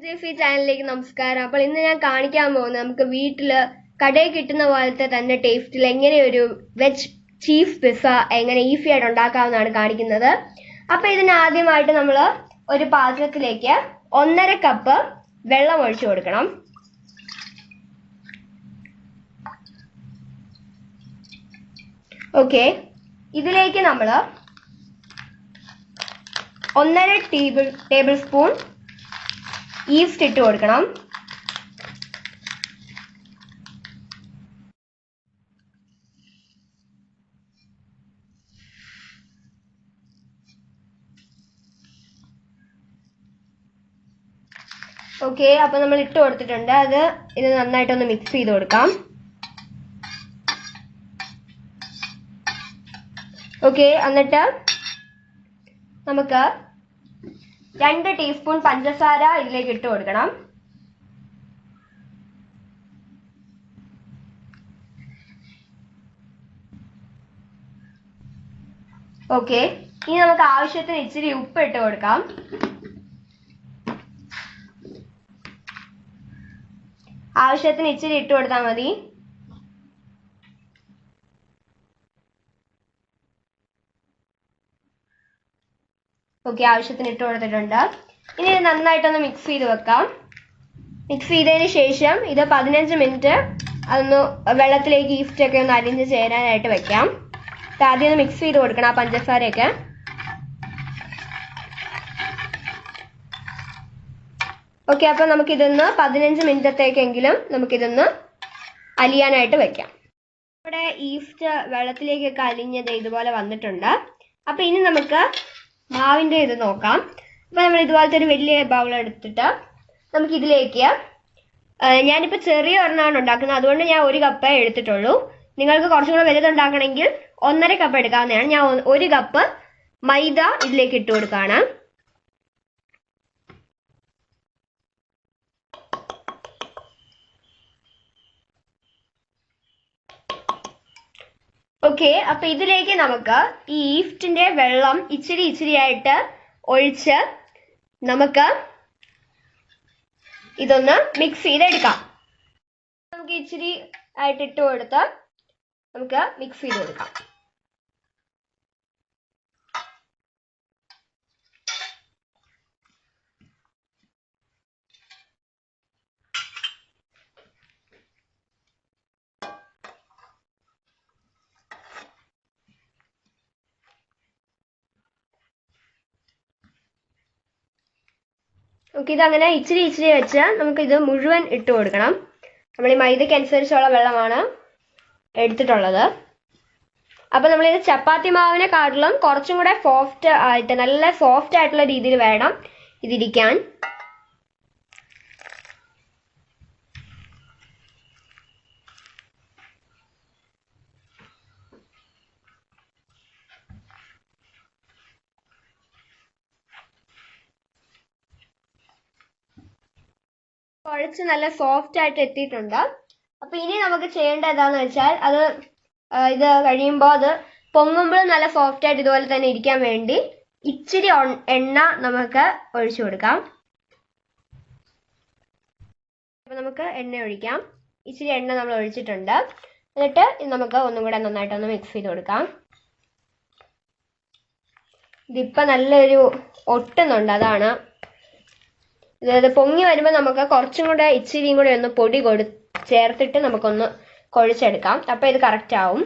ജെഫി ചാനലിലേക്ക് നമസ്കാരം. അപ്പോൾ ഇന്ന് ഞാൻ കാണിക്കാൻ പോകുന്നത് നമുക്ക് വീട്ടില് കടയിൽ കിട്ടുന്ന പോലത്തെ തന്നെ ടേസ്റ്റിൽ എങ്ങനെ ഒരു വെജ് ചീസ് പിസ്സ എങ്ങനെ ഈസി ആയിട്ട് ഉണ്ടാക്കാമെന്നാണ് കാണിക്കുന്നത്. അപ്പൊ ഇതിന് ആദ്യമായിട്ട് നമ്മൾ ഒരു പാത്രത്തിലേക്ക് 1.5 കപ്പ് വെള്ളം ഒഴിച്ചു കൊടുക്കണം. ഓക്കെ, ഇതിലേക്ക് നമ്മൾ 1.5 ടേബിൾ സ്പൂൺ ഈസ്റ്റ് ഇട്ട് കൊടുക്കണം. ഓക്കെ, അപ്പൊ നമ്മൾ ഇട്ട് കൊടുത്തിട്ടുണ്ട്. ഇത് നന്നായിട്ടൊന്ന് മിക്സ് ചെയ്ത് കൊടുക്കാം. ഓക്കെ, എന്നിട്ട് നമുക്ക് 2 ടീസ്പൂൺ പഞ്ചസാര ഇതിലേക്ക് ഇട്ട് കൊടുക്കണം. ഓക്കെ, ഇനി നമുക്ക് ആവശ്യത്തിന് ഇച്ചിരി ഉപ്പ് ഇട്ട് കൊടുക്കാം. ആവശ്യത്തിന് ഇച്ചിരി ഇട്ട് കൊടുത്താൽ മതി. ഓക്കെ, ആവശ്യത്തിന് ഇട്ട് കൊടുത്തിട്ടുണ്ട്. ഇനി ഇത് നന്നായിട്ടൊന്ന് മിക്സ് ചെയ്ത് വെക്കാം. മിക്സ് ചെയ്തതിന് ശേഷം ഇത് 15 മിനിറ്റ് അതൊന്ന് വെള്ളത്തിലേക്ക് ഈസ്റ്റ് ഒക്കെ ഒന്ന് അരിഞ്ഞ് ചേരാനായിട്ട് വെക്കാം. ആദ്യം ഒന്ന് മിക്സ് ചെയ്ത് കൊടുക്കണം ആ പഞ്ചസാരയൊക്കെ. ഓക്കെ, അപ്പൊ നമുക്കിതൊന്ന് 15 മിനിറ്റത്തേക്കെങ്കിലും നമുക്കിതൊന്ന് അലിയാനായിട്ട് വെക്കാം. നമ്മുടെ ഈസ്റ്റ് വെള്ളത്തിലേക്കൊക്കെ അലിഞ്ഞത് ഇതുപോലെ വന്നിട്ടുണ്ട്. അപ്പൊ ഇനി നമുക്ക് മാവിന്റെ ഇത് നോക്കാം. അപ്പൊ നമ്മൾ ഇതുപോലത്തെ ഒരു വലിയ ബൗൾ എടുത്തിട്ട് നമുക്ക് ഇതിലേക്ക് ഞാനിപ്പോ ചെറിയ ഒരെണ്ണമാണ് ഉണ്ടാക്കുന്നത്, അതുകൊണ്ട് ഞാൻ 1 കപ്പേ എടുത്തിട്ടുള്ളൂ. നിങ്ങൾക്ക് കുറച്ചും കൂടെ വലുതുണ്ടാക്കണമെങ്കിൽ 1.5 കപ്പ് എടുക്കാവുന്നതാണ്. ഞാൻ 1 കപ്പ് മൈദ ഇതിലേക്ക് ഇട്ട് കൊടുക്കുകയാണ്. ഓക്കെ, അപ്പൊ ഇതിലേക്ക് നമുക്ക് ഈ ഈസ്റ്റിന്റെ വെള്ളം ഇച്ചിരി ആയിട്ട് ഒഴിച്ച് നമുക്ക് ഇതൊന്ന് മിക്സ് ചെയ്തെടുക്കാം. നമുക്ക് ഇച്ചിരി ആയിട്ട് ഇട്ട് കൊടുത്ത് നമുക്ക് മിക്സ് ചെയ്ത് കൊടുക്കാം. ഓക്കെ, ഇതങ്ങനെ ഇച്ചിരി വെച്ച് നമുക്ക് ഇത് മുഴുവൻ ഇട്ട് കൊടുക്കണം. നമ്മൾ ഈ മൈദയ്ക്ക് അനുസരിച്ചുള്ള വെള്ളമാണ് എടുത്തിട്ടുള്ളത്. അപ്പൊ നമ്മളിത് ചപ്പാത്തി മാവിനെക്കാട്ടിലും കുറച്ചും കൂടെ സോഫ്റ്റ് ആയിട്ട്, നല്ല സോഫ്റ്റ് ആയിട്ടുള്ള രീതിയിൽ വേണം ഇതിരിക്കാൻ. കുഴച്ച് നല്ല സോഫ്റ്റ് ആയിട്ട് എത്തിയിട്ടുണ്ട്. അപ്പൊ ഇനി നമുക്ക് ചെയ്യേണ്ടത് എന്താന്ന് വെച്ചാൽ ഇത് കഴിയുമ്പോൾ അത് പൊങ്ങുമ്പോൾ നല്ല സോഫ്റ്റ് ആയിട്ട് ഇതുപോലെ തന്നെ ഇരിക്കാൻ വേണ്ടി ഇച്ചിരി എണ്ണ നമുക്ക് ഒഴിച്ചു കൊടുക്കാം. അപ്പൊ നമുക്ക് എണ്ണ ഒഴിക്കാം. ഇച്ചിരി എണ്ണ നമ്മൾ ഒഴിച്ചിട്ടുണ്ട്. എന്നിട്ട് നമുക്ക് ഒന്നും കൂടെ നന്നായിട്ടൊന്ന് മിക്സ് ചെയ്ത് കൊടുക്കാം. ഇതിപ്പോ നല്ലൊരു ഒട്ടുന്നുണ്ട്, അതാണ്. ഇത് പൊങ്ങി വരുമ്പോൾ നമുക്ക് കുറച്ചും കൂടെ ഇച്ചിരിയും കൂടെ ഒന്ന് പൊടി ചേർത്തിട്ട് നമുക്കൊന്ന് കുഴച്ചെടുക്കാം. അപ്പൊ ഇത് കറക്റ്റ് ആവും.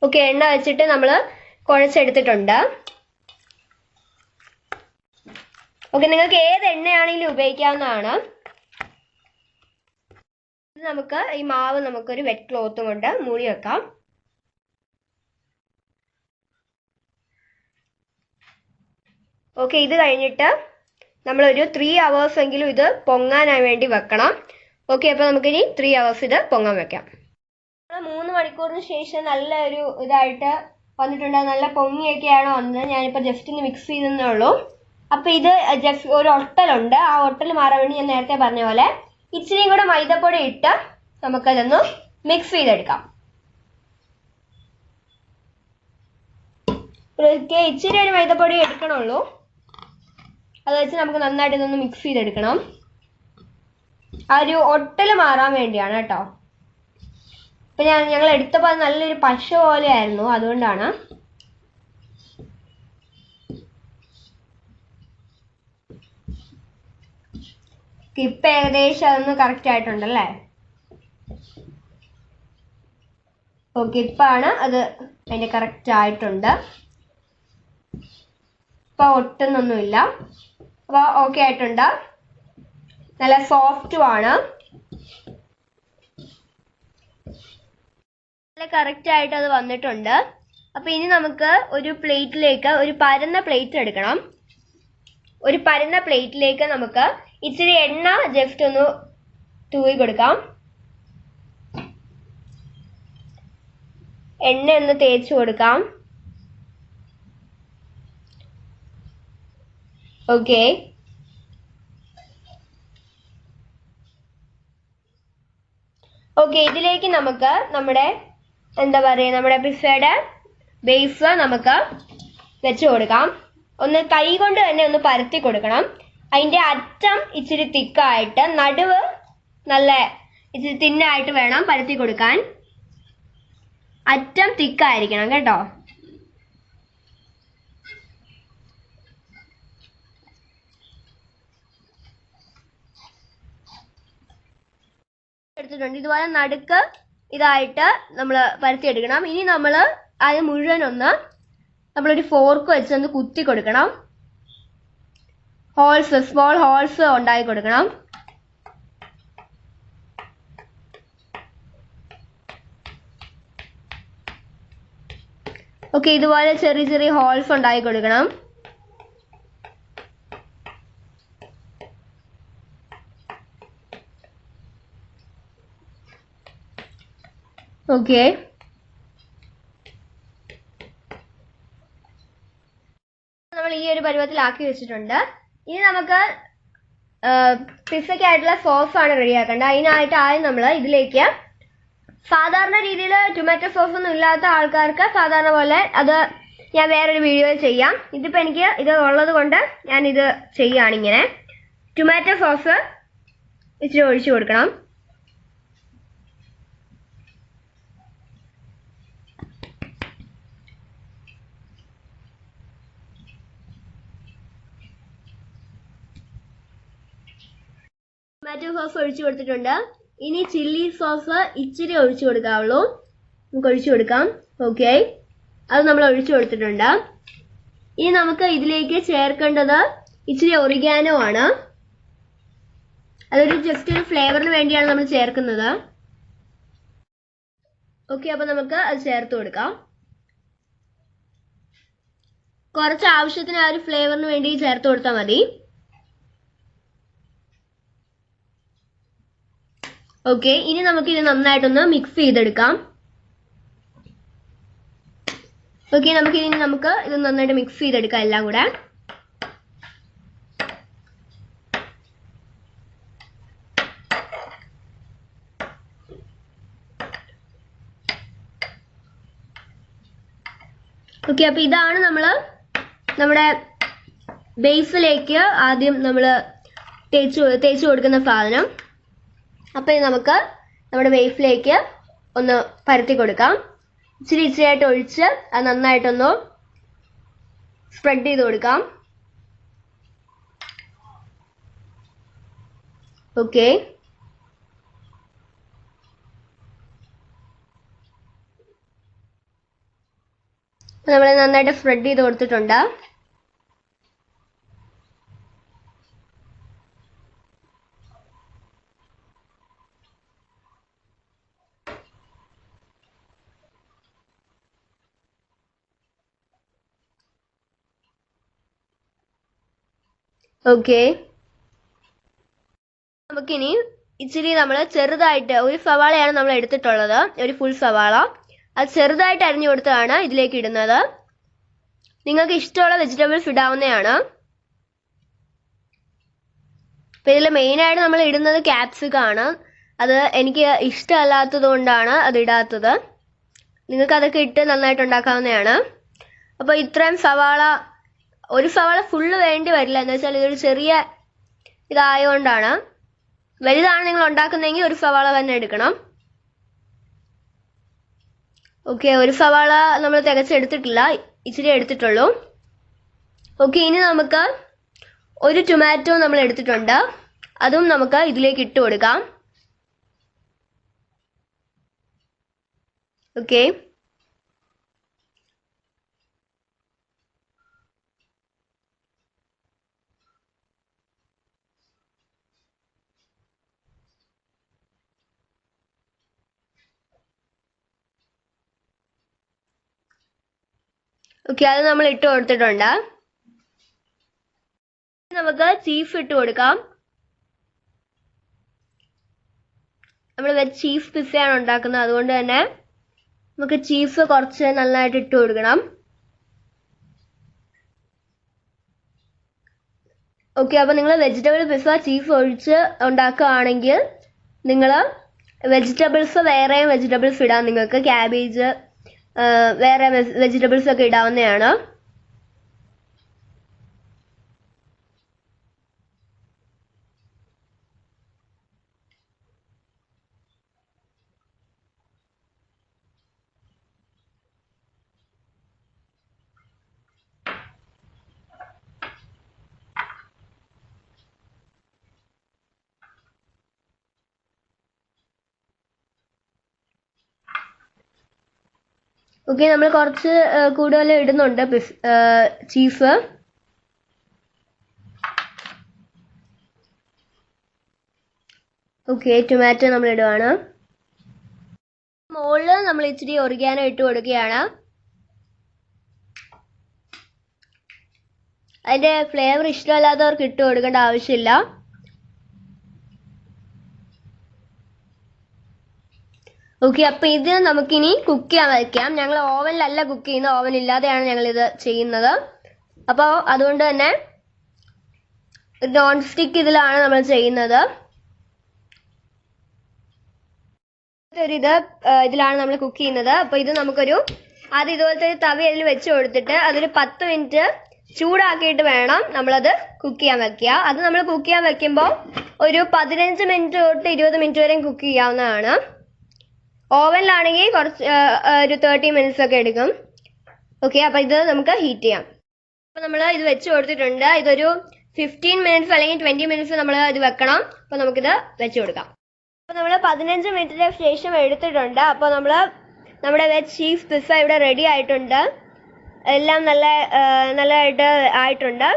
ഓക്കെ, എണ്ണ വെച്ചിട്ട് നമ്മൾ കുഴച്ചെടുത്തിട്ടുണ്ട്. ഓക്കെ, നിങ്ങൾക്ക് ഏത് എണ്ണയാണെങ്കിലും ഉപയോഗിക്കാവുന്നതാണ്. നമുക്ക് ഈ മാവ് നമുക്കൊരു വെറ്റ് ക്ലോത്ത് കൊണ്ട് മൂടി വെക്കാം. ഓക്കെ, ഇത് കഴിഞ്ഞിട്ട് നമ്മളൊരു 3 hours എങ്കിലും ഇത് പൊങ്ങാനായി വേണ്ടി വെക്കണം. ഓക്കെ, അപ്പൊ നമുക്കിനി 3 hours ഇത് പൊങ്ങാൻ വെക്കാം. 3 മണിക്കൂറിന് ശേഷം നല്ല ഒരു ഇതായിട്ട് വന്നിട്ടുണ്ട്. നല്ല പൊങ്ങിയൊക്കെയാണ് വന്നത്. ഞാനിപ്പോ ജസ്റ്റ് ഒന്ന് മിക്സ് ചെയ്തേ ഉള്ളൂ. അപ്പൊ ഇത് ജസ്റ്റ് ഒരു ഒട്ടലുണ്ട്. ആ ഒട്ടൽ മാറാൻ വേണ്ടി ഞാൻ നേരത്തെ പറഞ്ഞ പോലെ ഇച്ചിരിയും കൂടെ മൈദപ്പൊടി ഇട്ട് നമുക്കതൊന്ന് മിക്സ് ചെയ്തെടുക്കാം. ഇച്ചിരി ഒരു മൈദപ്പൊടി എടുക്കണുള്ളൂ. അത് വെച്ച് നമുക്ക് നന്നായിട്ട് ഇതൊന്ന് മിക്സ് ചെയ്തെടുക്കണം. ആ ഒരു ഒട്ടൽ മാറാൻ വേണ്ടിയാണ് കേട്ടോ. ഇപ്പൊ ഞങ്ങൾ എടുത്തപ്പോൾ അത് നല്ലൊരു പശ പോലെ ആയിരുന്നു, അതുകൊണ്ടാണ്. ഇപ്പൊ ഏകദേശം അതൊന്ന് കറക്റ്റ് ആയിട്ടുണ്ടല്ലേ. ഓക്കെ, ഇപ്പാണ് അത് അതിന്റെ കറക്റ്റ് ആയിട്ടുണ്ട്. ഇപ്പൊ ഒട്ടുന്നൊന്നുമില്ല. അപ്പൊ ഓക്കെ ആയിട്ടുണ്ട്. നല്ല സോഫ്റ്റും ആണ്. നല്ല കറക്റ്റ് ആയിട്ട് അത് വന്നിട്ടുണ്ട്. അപ്പൊ ഇനി നമുക്ക് ഒരു പ്ലേറ്റിലേക്ക്, ഒരു പരന്ന പ്ലേറ്റ് എടുക്കണം. ഒരു പരന്ന പ്ലേറ്റിലേക്ക് നമുക്ക് ഇച്ചിരി എണ്ണ ജസ്റ്റ് ഒന്ന് തൂവി കൊടുക്കാം. എണ്ണ ഒന്ന് തേച്ച് കൊടുക്കാം. ഓക്കെ, ഇതിലേക്ക് നമുക്ക് നമ്മുടെ നമ്മുടെ പിസ്സയുടെ ബേസ് നമുക്ക് വെച്ച് കൊടുക്കാം. ഒന്ന് കൈ കൊണ്ട് തന്നെ ഒന്ന് പരത്തി കൊടുക്കണം. അതിന്റെ അറ്റം ഇച്ചിരി തിക്കായിട്ട്, നടുവ് നല്ല ഇച്ചിരി തിന്നായിട്ട് വേണം പരത്തി കൊടുക്കാൻ. അറ്റം തിക്കായിരിക്കണം കേട്ടോ. എടുത്തിട്ടുണ്ട്. ഇതുപോലെ നടുക്ക് ഇതായിട്ട് നമ്മൾ പരത്തിയെടുക്കണം. ഇനി നമ്മൾ അത് മുഴുവൻ ഒന്ന് നമ്മളൊരു ഫോർക്ക് വെച്ച് ഒന്ന് കുത്തി കൊടുക്കണം. സ്മോൾ ഹോൾസ് ഉണ്ടാക്കി കൊടുക്കണം. ഓക്കെ, ഇതുപോലെ ചെറിയ ചെറിയ ഹോൾസ് ഉണ്ടാക്കി കൊടുക്കണം. ഓക്കെ, നമ്മൾ ഈ ഒരു പരുവത്തിലാക്കി വെച്ചിട്ടുണ്ട്. ഇനി നമുക്ക് പിസ്സയ്ക്കായിട്ടുള്ള സോസ് ആണ് റെഡിയാക്കേണ്ടത്. അതിനായിട്ട് ആദ്യം നമ്മൾ ഇതിലേക്ക് സാധാരണ രീതിയിൽ ടൊമാറ്റോ സോസ് ഒന്നും ഇല്ലാത്ത ആൾക്കാർക്ക് സാധാരണ പോലെ അത് ഞാൻ വേറൊരു വീഡിയോയിൽ ചെയ്യാം. ഇതിപ്പോ എനിക്ക് ഇത് ഉള്ളത് കൊണ്ട് ഞാൻ ഇത് ചെയ്യാണ്. ഇങ്ങനെ ടൊമാറ്റോ സോസ് ഇച്ചിരി ഒഴിച്ചു കൊടുക്കണം. ടൊമാറ്റോ സോസ് ഒഴിച്ചു കൊടുത്തിട്ടുണ്ട്. ഇനി ചില്ലി സോസ് ഇച്ചിരി ഒഴിച്ചു കൊടുക്കാവുള്ളൂ. നമുക്ക് ഒഴിച്ചു കൊടുക്കാം. ഓക്കെ, അത് നമ്മൾ ഒഴിച്ചു കൊടുത്തിട്ടുണ്ട്. ഇനി നമുക്ക് ഇതിലേക്ക് ചേർക്കേണ്ടത് ഇച്ചിരി ഒറിഗാനോ ആണ്. അതൊരു ജസ്റ്റ് ഒരു ഫ്ലേവറിന് വേണ്ടിയാണ് നമ്മൾ ചേർക്കുന്നത്. ഓക്കെ, അപ്പൊ നമുക്ക് അത് ചേർത്ത് കൊടുക്കാം. കുറച്ച് ആവശ്യത്തിന് ആ ഒരു ഫ്ലേവറിന് വേണ്ടി ചേർത്ത് കൊടുത്താൽ മതി. ഓക്കെ, ഇനി നമുക്ക് ഇത് നന്നായിട്ടൊന്ന് മിക്സ് ചെയ്തെടുക്കാം. ഓക്കെ, നമുക്ക് ഇത് നന്നായിട്ട് മിക്സ് ചെയ്തെടുക്കാം എല്ലാം കൂടെ. ഓക്കെ, അപ്പൊ ഇതാണ് നമ്മുടെ ബേസിലേക്ക് ആദ്യം നമ്മൾ തേച്ച് കൊടുക്കുന്ന സാധനം. അപ്പൊ നമുക്ക് നമ്മുടെ ബേസിലേക്ക് ഒന്ന് പരത്തി കൊടുക്കാം. ഇച്ചിരി ഇച്ചിരിയായിട്ട് ഒഴിച്ച് അത് നന്നായിട്ടൊന്ന് സ്പ്രെഡ് ചെയ്ത് കൊടുക്കാം. ഓക്കെ, നമ്മൾ നന്നായിട്ട് സ്പ്രെഡ് ചെയ്ത് കൊടുത്തിട്ടുണ്ട്. ഓക്കെ, നമുക്കിനി ഇച്ചിരി നമ്മൾ ചെറുതായിട്ട് ഒരു സവാളയാണ് നമ്മൾ എടുത്തിട്ടുള്ളത്, ഒരു ഫുൾ സവാള. അത് ചെറുതായിട്ട് അരിഞ്ഞു കൊടുത്താണ് ഇതിലേക്ക് ഇടുന്നത്. നിങ്ങൾക്ക് ഇഷ്ടമുള്ള വെജിറ്റബിൾസ് ഇടാവുന്നതാണ്. ഇപ്പൊ ഇതിൽ മെയിനായിട്ട് നമ്മൾ ഇടുന്നത് ക്യാപ്സിക്കം ആണ്. അത് എനിക്ക് ഇഷ്ടമല്ലാത്തത് കൊണ്ടാണ് അത് ഇടാത്തത്. നിങ്ങൾക്ക് അതൊക്കെ ഇട്ട് നന്നായിട്ട് ഉണ്ടാക്കാവുന്നതാണ്. അപ്പോൾ ഇത്രയും സവാള ഒരു സവാള ഫുള്ള് വേണ്ടി വരില്ല, എന്ന് വെച്ചാൽ ഇതൊരു ചെറിയ ഇതായതുകൊണ്ടാണ്. വലുതാണ് നിങ്ങൾ ഉണ്ടാക്കുന്നതെങ്കിൽ ഒരു സവാള തന്നെ എടുക്കണം. ഓക്കെ, ഒരു സവാള നമ്മൾ തികച്ചെടുത്തിട്ടില്ല, ഇച്ചിരി എടുത്തിട്ടുള്ളൂ. ഓക്കെ, ഇനി നമുക്ക് ഒരു ടൊമാറ്റോ നമ്മൾ എടുത്തിട്ടുണ്ട്, അതും നമുക്ക് ഇതിലേക്ക് ഇട്ട് കൊടുക്കാം. ഓക്കെ, അത് നമ്മൾ ഇട്ട് കൊടുത്തിട്ടുണ്ട്. നമുക്ക് ചീഫ് ഇട്ട് കൊടുക്കാം. നമ്മൾ വെജ് ചീഫ് പിസ്സയാണ് ഉണ്ടാക്കുന്നത്, അതുകൊണ്ട് തന്നെ നമുക്ക് ചീഫ് കുറച്ച് നന്നായിട്ട് ഇട്ട് കൊടുക്കണം. ഓക്കെ, അപ്പോൾ നിങ്ങൾ വെജിറ്റബിൾ പിസ്സ ചീഫ് ഒഴിച്ച് ഉണ്ടാക്കുകയാണെങ്കിൽ നിങ്ങൾ വെജിറ്റബിൾസ് വേറെയും വെജിറ്റബിൾസ് ഇടാം. നിങ്ങൾക്ക് ക്യാബേജ് വേറെ വെജിറ്റബിൾസ് ഒക്കെ ഇടാവുന്നതാണ്. ഓക്കെ, നമ്മൾ കുറച്ച് കൂടുതൽ ഇടുന്നുണ്ട് ചീഫ്. ഓക്കെ, ടൊമാറ്റോ നമ്മൾ ഇടുവാണ്. മുകളിൽ നമ്മൾ ഇച്ചിരി ഒറിഗാനോ ഇട്ട് കൊടുക്കുകയാണ്. അതിന്റെ ഫ്ലേവർ ഇഷ്ടമല്ലാത്തവർക്ക് ഇട്ട് കൊടുക്കേണ്ട ആവശ്യമില്ല. ഓക്കെ, അപ്പൊ ഇത് നമുക്കിനി കുക്ക് ചെയ്യാൻ വയ്ക്കാം. ഞങ്ങൾ ഓവനിലല്ല കുക്ക് ചെയ്യുന്നത്, ഓവൻ ഇല്ലാതെയാണ് ഞങ്ങൾ ഇത് ചെയ്യുന്നത്. അപ്പോൾ അതുകൊണ്ട് തന്നെ നോൺ സ്റ്റിക്ക് ഇതിലാണ് നമ്മൾ ചെയ്യുന്നത്. ഇതിലാണ് നമ്മൾ കുക്ക് ചെയ്യുന്നത്. അപ്പൊ ഇത് നമുക്കൊരു ആദ്യം ഇതുപോലത്തെ ഒരു തവി അതിൽ വെച്ച് കൊടുത്തിട്ട് അതൊരു 10 മിനിറ്റ് ചൂടാക്കിയിട്ട് വേണം നമ്മളത് കുക്ക് ചെയ്യാൻ വെക്കുക. അത് നമ്മൾ കുക്ക് ചെയ്യാൻ വെക്കുമ്പോൾ ഒരു 15 മിനിറ്റ് തൊട്ട് 20 മിനിറ്റ് വരെയും കുക്ക് ചെയ്യാവുന്നതാണ്. ഓവനിലാണെങ്കിൽ കുറച്ച് ഒരു 30 മിനിറ്റ്സ് ഒക്കെ എടുക്കും. ഓക്കെ, അപ്പൊ ഇത് നമുക്ക് ഹീറ്റ് ചെയ്യാം. അപ്പൊ നമ്മൾ ഇത് വെച്ച് കൊടുത്തിട്ടുണ്ട്. ഇതൊരു 15 മിനിറ്റ്സ് അല്ലെങ്കിൽ 20 മിനിറ്റ്സ് നമ്മൾ ഇത് വെക്കണം. അപ്പൊ നമുക്കിത് വെച്ച് കൊടുക്കാം. അപ്പൊ നമ്മൾ 15 മിനിറ്റിന് ശേഷം എടുത്തിട്ടുണ്ട്. അപ്പൊ നമ്മുടെ വെജ് ചീഫ് പിസ്സ ഇവിടെ റെഡി ആയിട്ടുണ്ട്. എല്ലാം നല്ലതായിട്ട് ആയിട്ടുണ്ട്.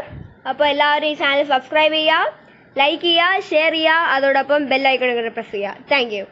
അപ്പോൾ എല്ലാവരും ഈ ചാനൽ സബ്സ്ക്രൈബ് ചെയ്യുക, ലൈക്ക് ചെയ്യുക, ഷെയർ ചെയ്യുക, അതോടൊപ്പം ബെൽ ഐക്കൺ പ്രസ് ചെയ്യുക. Thank you.